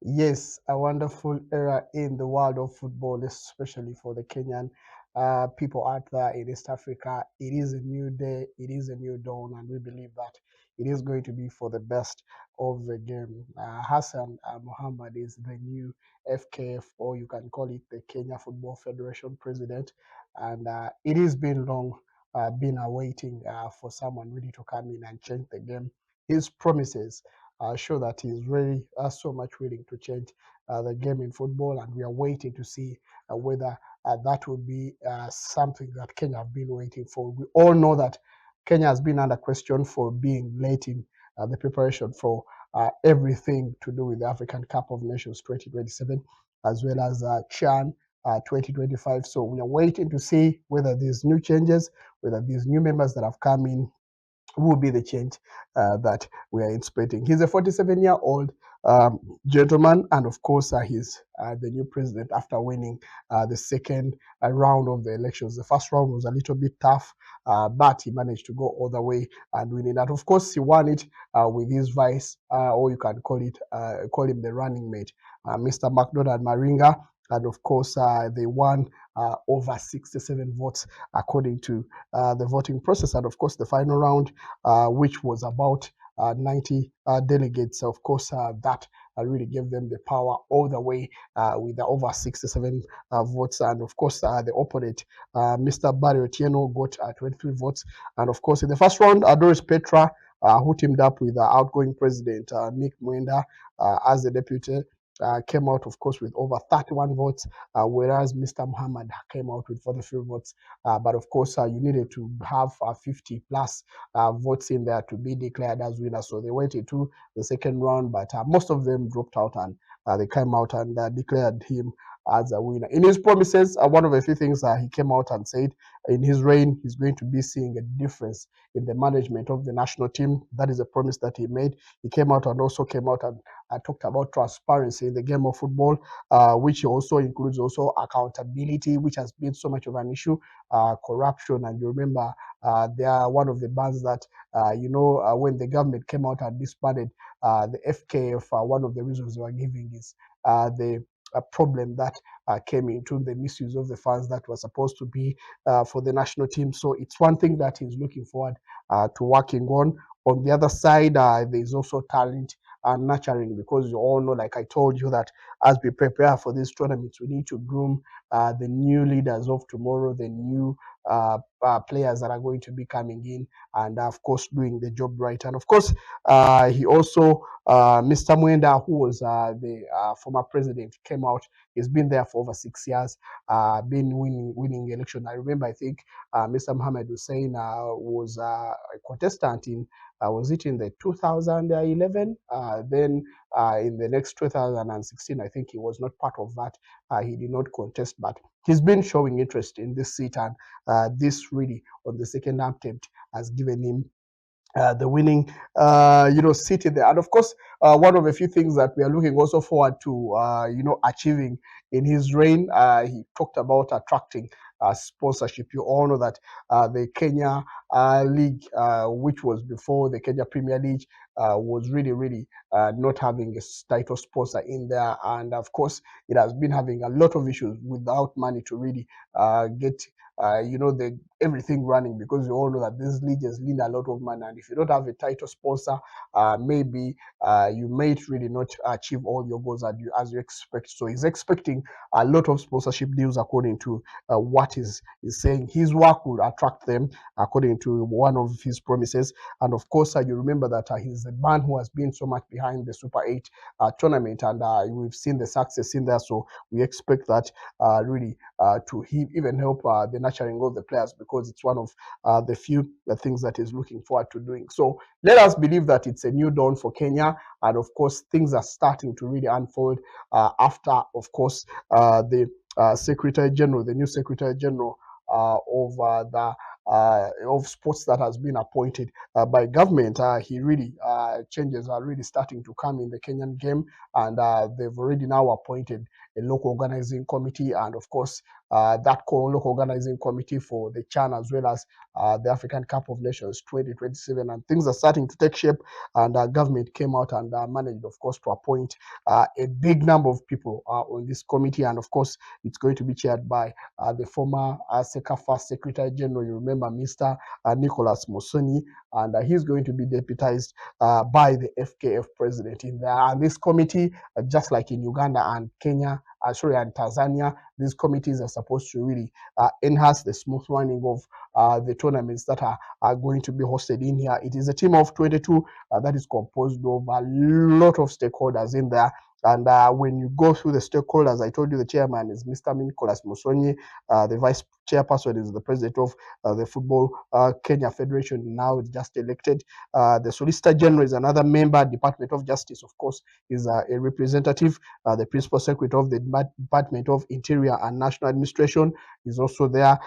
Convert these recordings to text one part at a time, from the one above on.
Yes, a wonderful era in the world of football, especially for the Kenyan people out there in East Africa. It is a new day, it is a new dawn, and we believe that it is going to be for the best of the game. Hassan Mohammed is the new FKF, or you can call it the Kenya Football Federation president, and it has been long been awaiting for someone really to come in and change the game. His promises show that he's really so much willing to change the game in football, and we are waiting to see whether that will be something that Kenya have been waiting for. We all know that Kenya has been under question for being late in the preparation for everything to do with the African Cup of Nations 2027, as well as CHAN 2025. So we are waiting to see whether these new changes, whether these new members that have come in will be the change that we are expecting. He's a 47-year-old gentleman, and of course, he's the new president after winning the second round of the elections. The first round was a little bit tough, but he managed to go all the way and winning that. Of course, he won it with his vice, or you can call him the running mate, Mr. McDonald Maringa. And of course, they won over 67 votes according to the voting process. And of course, the final round, which was about 90 delegates, of course, that really gave them the power all the way with the over 67 votes. And of course, the opponent, Mr. Barry Otieno, got 23 votes. And of course, in the first round, Doris Petra, who teamed up with the outgoing president, Nick Mwenda, as the deputy, came out, of course, with over 31 votes, whereas Mr. Mohammed came out with 43 votes. But of course, you needed to have 50 plus votes in there to be declared as winner. So they went into the second round, but most of them dropped out and they came out and declared him as a winner. In his promises, one of the few things he came out and said in his reign, he's going to be seeing a difference in the management of the national team. That is a promise that he made. He came out and also came out and talked about transparency in the game of football, which also includes also accountability, which has been so much of an issue, corruption. And you remember, they are one of the bans that, when the government came out and disbanded the FKF, one of the reasons they were giving is the a problem that came into the misuse of the funds that were supposed to be for the national team. So it's one thing that he's looking forward to working on. On the other side, there's also talent and nurturing, because you all know, like I told you, that as we prepare for these tournaments, we need to groom the new leaders of tomorrow, the new players that are going to be coming in, and of course doing the job right. And of course, he also, Mr. Mwenda, who was the former president, came out. He's been there for over 6 years, been winning election. I remember, I think Mr. Mohammed Hussein was a contestant in, was it in the 2011? Then in the next 2016, I think he was not part of that. He did not contest, but he's been showing interest in this seat, and this really on the second attempt has given him the winning, city there. And of course, one of the few things that we are looking also forward to, achieving in his reign, he talked about attracting sponsorship. You all know that the Kenya League, which was before the Kenya Premier League, was really, really not having a title sponsor in there. And of course, it has been having a lot of issues without money to really get the everything running, because you all know that these leagues need a lot of money, and if you don't have a title sponsor, maybe you may really not achieve all your goals as you expect. So he's expecting a lot of sponsorship deals, according to what is saying. His work will attract them, according to one of his promises. And of course, you remember that he's the man who has been so much behind the Super 8 tournament, and we've seen the success in there. So we expect that really to even help the nurturing of the players, because it's one of the few things that he's looking forward to doing. So let us believe that it's a new dawn for Kenya, and of course things are starting to really unfold after, of course, the Secretary General, the new Secretary General of sports that has been appointed by government. He really changes are really starting to come in the Kenyan game, and they've already now appointed a local organizing committee, and of course that local organizing committee for the CHAN as well as the African Cup of Nations 2027, and things are starting to take shape. And government came out and managed, of course, to appoint a big number of people on this committee, and of course, it's going to be chaired by the former SECAFA Secretary General. You remember, Mr. Nicholas Musoni, and he's going to be deputized by the FKF president in there. And this committee, just like in Uganda and Kenya, and Tanzania, these committees are supposed to really enhance the smooth running of the tournaments that are going to be hosted in here. It is a team of 22 that is composed of a lot of stakeholders in there. And when you go through the stakeholders, I told you the chairman is Mr. Nicholas Musonyi, the vice chairperson is the president of the Football Kenya Federation, now just elected. The Solicitor General is another member. Department of Justice, of course, is a representative. The Principal Secretary of the Department of Interior and National Administration is also there.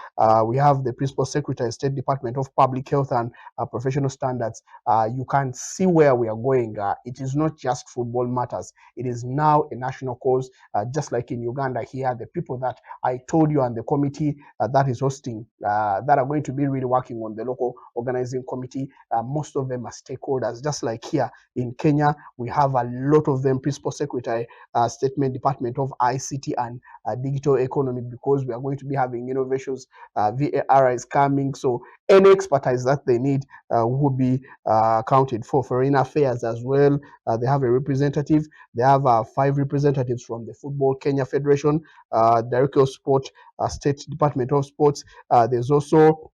We have the Principal Secretary, State Department of Public Health and Professional Standards. You can see where we are going. It is not just football matters. It is now a national cause, just like in Uganda here. The people that I told you and the committee that is hosting, that are going to be really working on the local organizing committee, most of them are stakeholders. Just like here in Kenya, we have a lot of them. Principal Secretary, Statement Department of ICT and Digital Economy, because we are going to be having innovations. VAR is coming, so any expertise that they need will be accounted for. Foreign affairs as well, they have a representative. They have 5 representatives from the Football Kenya Federation, Director of Sport, State Department of Sports. There's also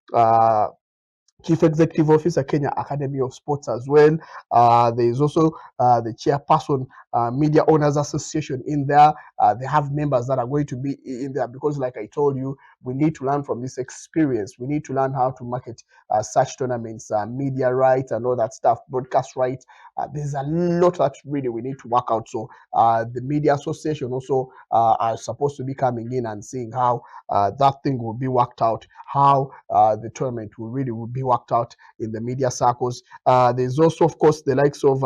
Chief Executive Officer, Kenya Academy of Sports as well. There is also the chairperson, Media Owners Association in there. They have members that are going to be in there because, like I told you, we need to learn from this experience. We need to learn how to market such tournaments, media rights and all that stuff, broadcast rights. There's a lot that really we need to work out. So the Media Association also are supposed to be coming in and seeing how that thing will be worked out, how the tournament will be worked out in the media circles. There's also, of course, the likes of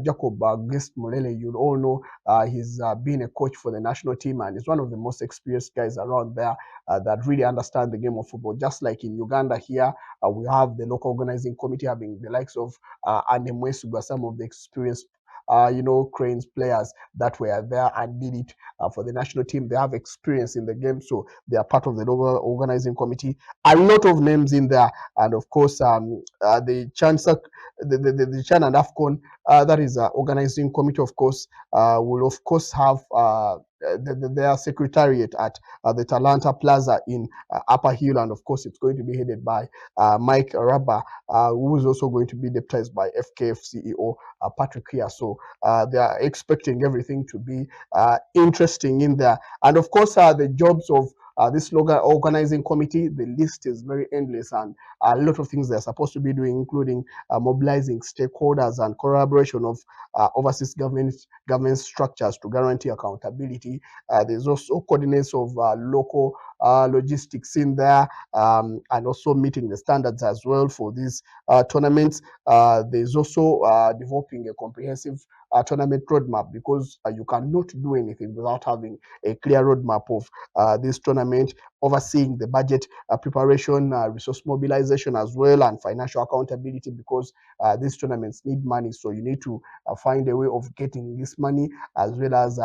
Jacob Gist Mulele. You all know he's been a coach for the national team and is one of the most experienced guys around there that really understand the game of football. Just like in Uganda here, we have the local organizing committee having the likes of Anemwe Suga, some of the experienced Cranes players that were there and did it for the national team. They have experience in the game, so they are part of the local organizing committee. A lot of names in there, and of course, the CHAN and AFCON, that is organizing committee, of course, will of course have their secretariat at the Talanta Plaza in Upper Hill, and of course, it's going to be headed by Mike Rabba, who is also going to be deputized by FKF CEO Patrick here. So they are expecting everything to be interesting in there, and of course, the jobs of this local organizing committee, the list is very endless, and a lot of things they're supposed to be doing, including mobilizing stakeholders and collaboration of overseas government structures to guarantee accountability. There's also coordinates of local logistics in there, and also meeting the standards as well for these tournaments. There's also developing a comprehensive tournament roadmap, because you cannot do anything without having a clear roadmap of this tournament, overseeing the budget preparation, resource mobilization as well, and financial accountability, because these tournaments need money. So you need to find a way of getting this money, as well as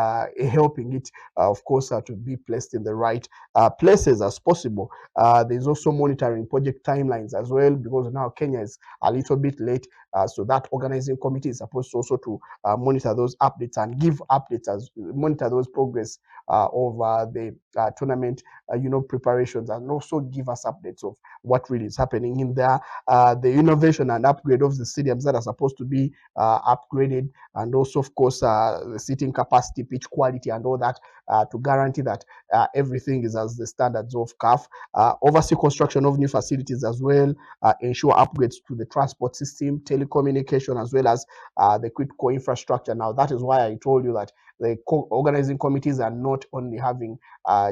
helping it, of course, to be placed in the right places as possible. There's also monitoring project timelines as well, because now Kenya is a little bit late. So that organizing committee is supposed also to monitor those updates and give updates, as monitor those progress of the tournament, preparations, and also give us updates of what really is happening in there. The innovation and upgrade of the stadiums that are supposed to be upgraded, and also, of course, the seating capacity, pitch quality, and all that, to guarantee that everything is as the standards of CAF. Oversee construction of new facilities as well, ensure upgrades to the transport system, telecommunication, as well as the critical infrastructure. Now, that is why I told you that the organizing committees are not only having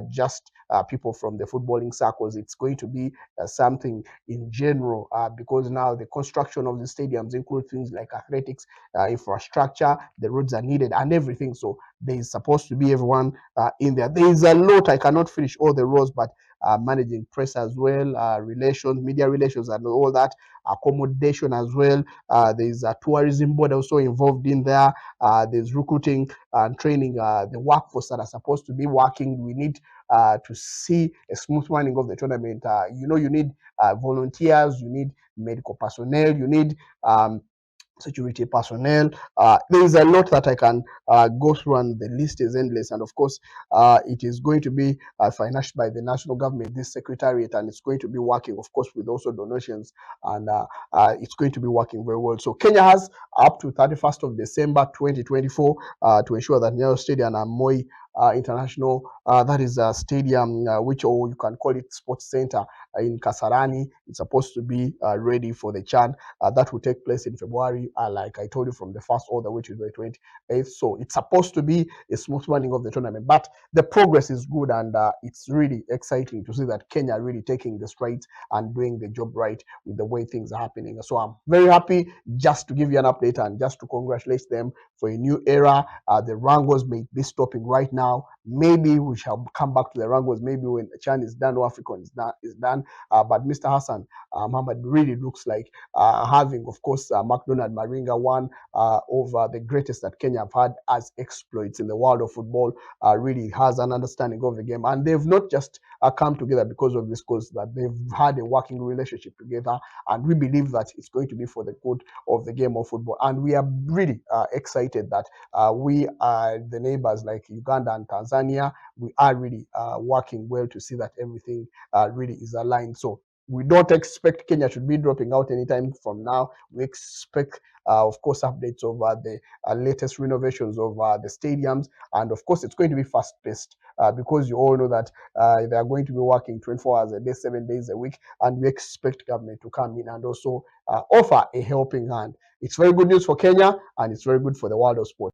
just people from the footballing circles. It's going to be something in general, because now the construction of the stadiums include things like athletics, infrastructure, the roads are needed, and everything. So there is supposed to be everyone in there. There is a lot. I cannot finish all the roles, but managing press as well, relations, media relations, and all that, accommodation as well. There's a tourism board also involved in there. There's recruiting and training the workforce that are supposed to be working. We need to see a smooth running of the tournament. You need volunteers, you need medical personnel, you need security personnel. There is a lot that I can go through, and the list is endless. And of course, it is going to be financed by the national government, this secretariat, and it's going to be working, of course, with also donations, and it's going to be working very well. So Kenya has up to 31st of December 2024 to ensure that Nyayo Stadium and Moi International, that is a stadium, which, or you can call it sports center in Kasarani, it's supposed to be ready for the CHAN. That will take place in February, like I told you, from the 1st all the way to the 28th. So it's supposed to be a smooth running of the tournament, but the progress is good, and it's really exciting to see that Kenya really taking the strides and doing the job right with the way things are happening. So I'm very happy just to give you an update and just to congratulate them for a new era. The Rangos may be stopping right now. Maybe we shall come back to the Rangos maybe when the CHAN is done or AFCON is done. But Mr. Hassan Mohammed really looks like having, of course, McDonald Maringa, one over the greatest that Kenya have had as exploits in the world of football, really has an understanding of the game. And they've not just come together because of this cause, that they've had a working relationship together. And we believe that it's going to be for the good of the game of football. And we are really excited that we are the neighbors like Uganda and Tanzania. We are really working well to see that everything really is aligned. So we don't expect Kenya should be dropping out anytime from now. We expect, of course, updates of the latest renovations of the stadiums. And of course, it's going to be fast-paced because you all know that they are going to be working 24 hours a day, 7 days a week. And we expect government to come in and also offer a helping hand. It's very good news for Kenya, and it's very good for the world of sport.